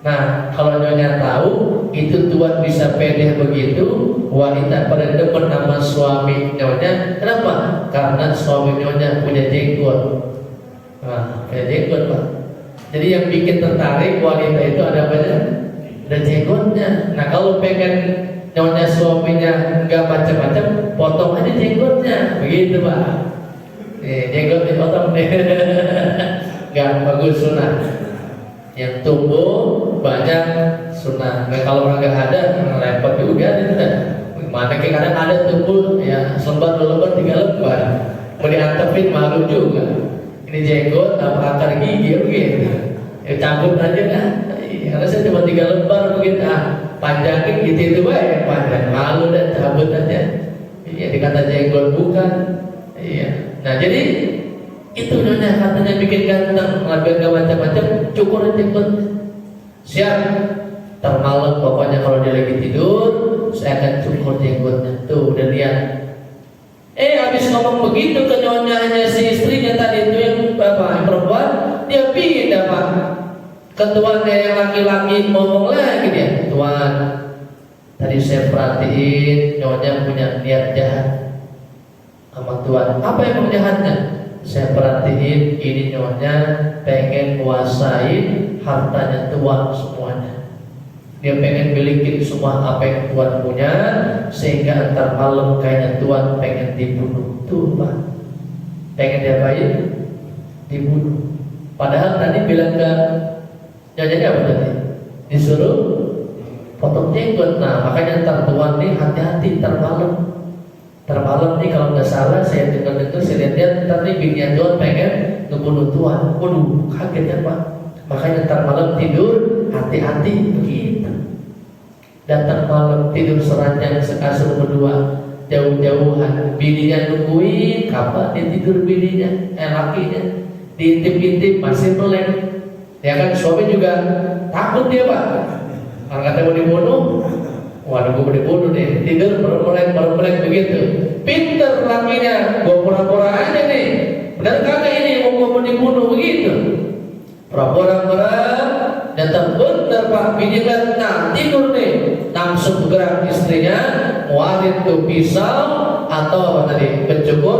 Nah, kalau nyonya tahu itu tuan bisa pede begitu, wanita pada depan nama suami nyonya. Kenapa? Karena suami nyonya punya jenggot. Nah, punya jenggot Pak. Jadi yang bikin tertarik wanita itu ada banyak, ada jenggotnya. Nah, kalau pengen nyonya suaminya nggak macam-macam, potong aja jenggotnya, begitu Pak. Jenggot dipotong deh. Nggak bagus sunnah. Yang tumbuh banyak sunnah. Nah, kalau orang nggak ada, repot juga nih. Mana kadang ada tumbuh ya selembar 2 lembar 3 lembar, mau diantepin malu juga. Ini jenggot apa akar gigi gitu. Ya cabut aja kan. Karena saya cuma 3 lembar begitu. Panjangin gitu itu ya panjang, malu dan cabut aja. Iya dikata jenggot bukan. Iya. Nah jadi itu nyonya katanya bikin ganteng, biar gak macam-macam, cukur jenggot. Siap, termalam pokoknya kalau dia lagi tidur, saya akan cukur jenggotnya. Tuh udah lihat. Habis ngomong begitu ke nyonyanya si istrinya tadi itu yang bapak yang perempuan, dia pindah Pak. Ketuanya yang laki-laki ngomong lagi dia, Tuan, tadi saya perhatiin nyonya punya niat jahat sama Tuan. Apa yang jahatnya? Saya perhatiin ini nyonya pengen kuasain hartanya Tuan semuanya. Dia pengen milikin semua apa yang Tuan punya, sehingga ntar malam kayaknya Tuan pengen dibunuh. Tuh Pak, pengen diapain? Dibunuh. Padahal tadi bilang ke nyonyanya apa tadi? Disuruh potong jenggot. Nah makanya ntar Tuan nih hati-hati ntar malam. Termalam nih kalau nggak salah saya dengar-dengar saya lihat ntar nih bininya Tuan pengen ngebunuh Tuan. Waduh kaget ya Pak. Makanya ntar malam tidur hati-hati begitu. Datang malam tidur seranjang sekasur berdua, jauh-jauhan. Bininya nungguin kapan dia tidur bininya, lakinya. Diintip-intip masih melek. Ya kan suami juga takut dia Pak. Kalau kata mau dibunuh, waduh gue mau dibunuh deh. Tidur melek begitu. Pinter lakinya, gue pura-pura aja nih. Benar kagak ini mau dibunuh begitu? Pura-pura datang bener Pak, bini kan nah tidur nih, langsung gerak istrinya, warit tuh pisau atau apa tadi, pencukur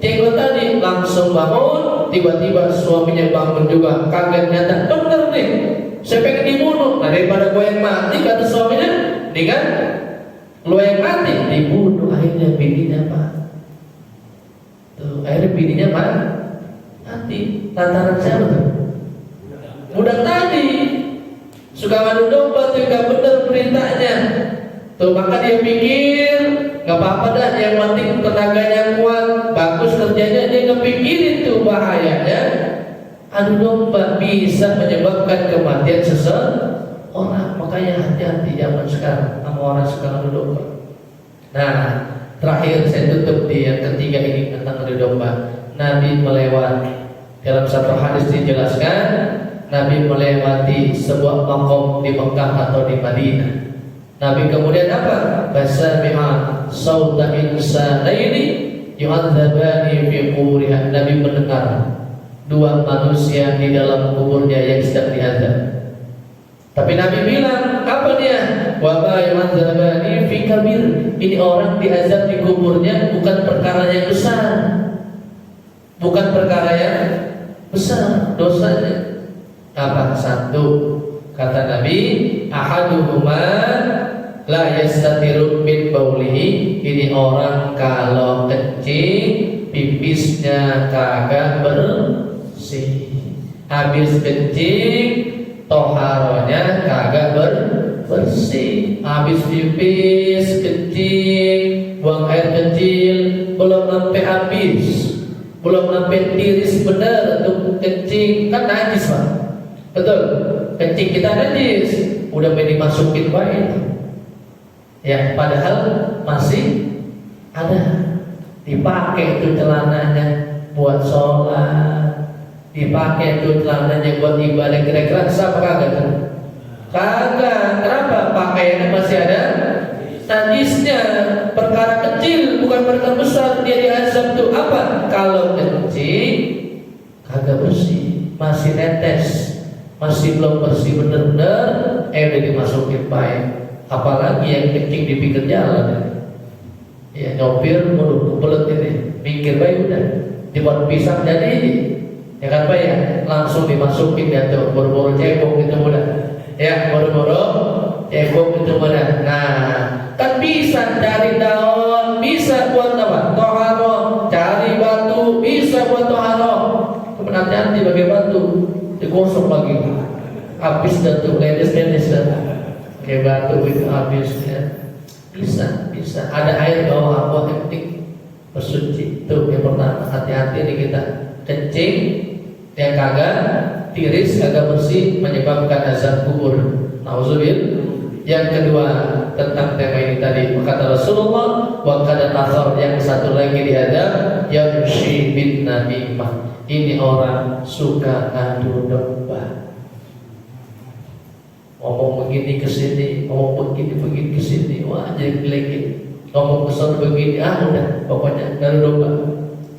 jenggot tadi, langsung bangun. Tiba-tiba suaminya bangun juga, kaget nyata bener nih, saya pengen dibunuh. Nah daripada gue yang mati kata suaminya, nih kan, lo yang mati dibunuh. Akhirnya bininya Pak, tuh akhirnya bininya mati. Lantaran siapa tuh? Budak tadi suka ngadu domba tuh, gak bener perintahnya. Tuh maka dia pikir gak apa-apa dah, yang penting tenaganya kuat, bagus kerjanya. Dia kepikirin tuh bahayanya adu domba bisa menyebabkan kematian seseorang. Makanya hati-hati zaman sekarang sama orang suka adu domba. Nah terakhir saya tutup di yang ketiga ini tentang adu domba. Nabi melewati, dalam satu hadis dijelaskan, Nabi melewati sebuah makom di Mekah atau di Madinah. Nabi kemudian apa? Basami'a sauta insanaini yu'adzabani fi quburiha. Nabi mendengar 2 manusia di dalam kuburnya yang sedang diazab. Tapi Nabi bilang, apa dia? Wa ma yu'adzabani fi kabir. Ini orang diazab di kuburnya bukan perkara yang besar. Bukan perkara yang besar dosanya. Apa? Satu, kata Nabi, ahaduhuma la yastatiru min baulihi. Ini orang kalau kencing pipisnya kagak bersih. Habis kencing, toharonya kagak bersih. Habis pipis, kencing, buang air kecil, belum sampai habis, belum sampai tiris bener untuk kencing, kan najis Pak. Betul, kencing kita najis, udah pengen dimasukin baik. Ya, padahal masih ada. Dipakai itu celananya buat sholat, dipakai itu celananya buat ibadah, kira-kira sah apa kagak? Kagak. Kenapa? Pakaiannya masih ada najisnya. Perkara kecil bukan perkara besar, dia diazab tuh apa? Kalau kencing kagak bersih, masih netes, masih belum bersih bener-bener, udah dimasukin baik. Apalagi yang kencing di pinggir jalan, ya nyopir mulut kebelet ini, pinggir baik udah dibuat pisang jadi, ya kan Pak ya, langsung dimasukin ya tuh, boro-boro cebong gitu udah, ya boro-boro cebong gitu udah. Nah, kan bisa cari daun, bisa buat apa? Toharo, cari batu, bisa buat toharo. Kemudian nanti pakai batu, digosok lagi, habis dah tuh, ledes dah. Kayak batu itu habisnya. Bisa ada air bawah aqua kencing bersuci. Itu yang pertama, hati-hati nih kita kencing yang kagak tiris, kagak bersih, menyebabkan azab kubur. Nauzubillah. Yang kedua tentang tema ini tadi, kata Rasulullah, wa kada nasar, yang satu lagi diadab yamshi bin namimah. Ini orang suka adu domba. Ngomong begini ke sini, ngomong begini ke sini, wah jadi gelekin. Ngomong kesana begini, udah, pokoknya dari domba.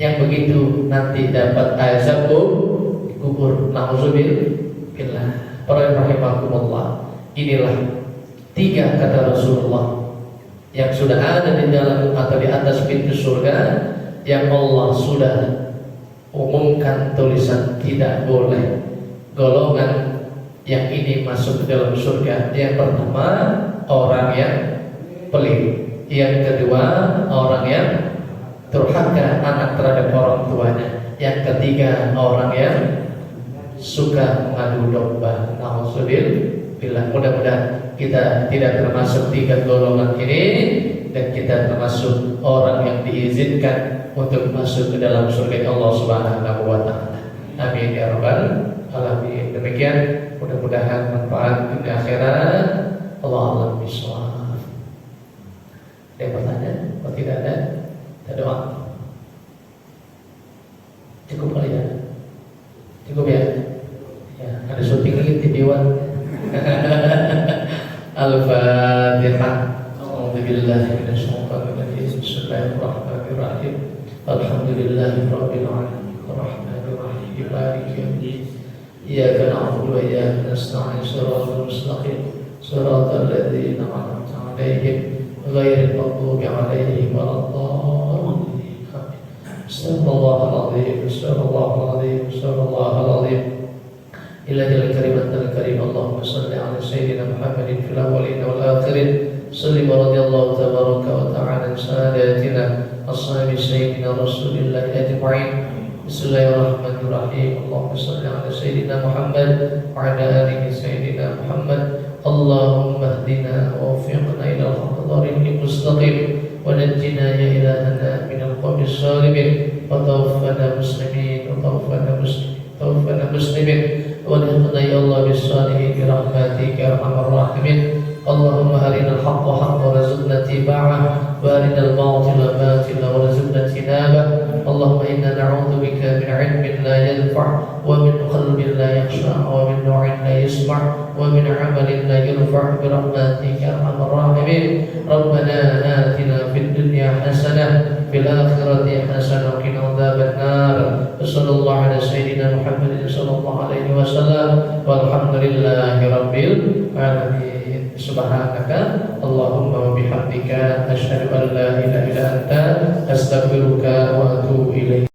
Yang begitu nanti dapat azab kubur. Nauzubillah. Para rahimakumullah. Inilah 3 kata Rasulullah yang sudah ada di dalam atau di atas pintu surga, yang Allah sudah umumkan tulisan tidak boleh golongan yang ini masuk ke dalam surga. Yang pertama, orang yang pelit. Yang kedua, orang yang durhaka anak terhadap orang tuanya. Yang ketiga, orang yang suka mengadu domba. Nauzubillah. Mudah-mudahan kita tidak termasuk 3 golongan ini, dan kita termasuk orang yang diizinkan untuk masuk ke dalam surga Allah Subhanahu wa taala. Amin ya rabbal alamin. Demikian, mudah-mudahan manfaat dunia akhirat. Allah alam bisawab. Ada pertanyaan? Kalau tidak ada, kita doa. Cukup kali ya? Cukup ya? Ya, ada syuting lagi di Dewan. Al-Fatihah. A'udzubillahi minasyaitonir rajim. Bismillahirrahmanirrahim. Alhamdulillahirabbil alamin. Arrahmanir rahim. Maliki yaumiddin. Iyyaka na'budu wa iyyaka nasta'in. Shiratal mustaqim. Shiratal ladzina an'amta 'alaihim ghairil maghdubi 'alaihim waladdallin. Astagfirullahal azim. Astagfirullahal azim. Astagfirullahal azim. Ilahil karimatul karim. Allahumma salli ala sayyidina Muhammadin fil awwalin wal akhirin. Salli wa radiyallahu tabaraka wa ta'ala sadatina ashabi sayyidina Rasulillah ajma'in. Bismillahirrahmanirrahim. Allahumma salli ala sayyidina Muhammad wa ala alihi sayyidina Muhammad. Allahumma hdina wa waffiqna ila al-haqq mustaqim wa najjina ya ilahana min al-qawmi as-salimin wa tawaffana muslimin wa tawaffana muslimin wa lihqna ya Allah bis-salihin bi rahmatika ya arhamar rahimin. Allahumma arina al-haqqa haqqan warzuqna ittiba'ah wa arina al-batila batila warzuqna ijtinabah. Allahumma inna na'udzu bika min 'ilmin la yanfa' wa min qalbin la yakhsha' wa min nu'in la yasma' wa min 'amalin la yurfa' bi rahmatika ya arhamar rahimin. Rabbana atina fid dunya hasanah fil akhirati hasanah wa qina adzaban nar. Sallallahu ala sayyidina Muhammadin sallallahu alaihi wasallam walhamdulillahi rabbil alamin. Subhanaka Allahumma wa bihamdika asyhadu an la ilaha illa anta astaghfiruka wa atubu ilaik.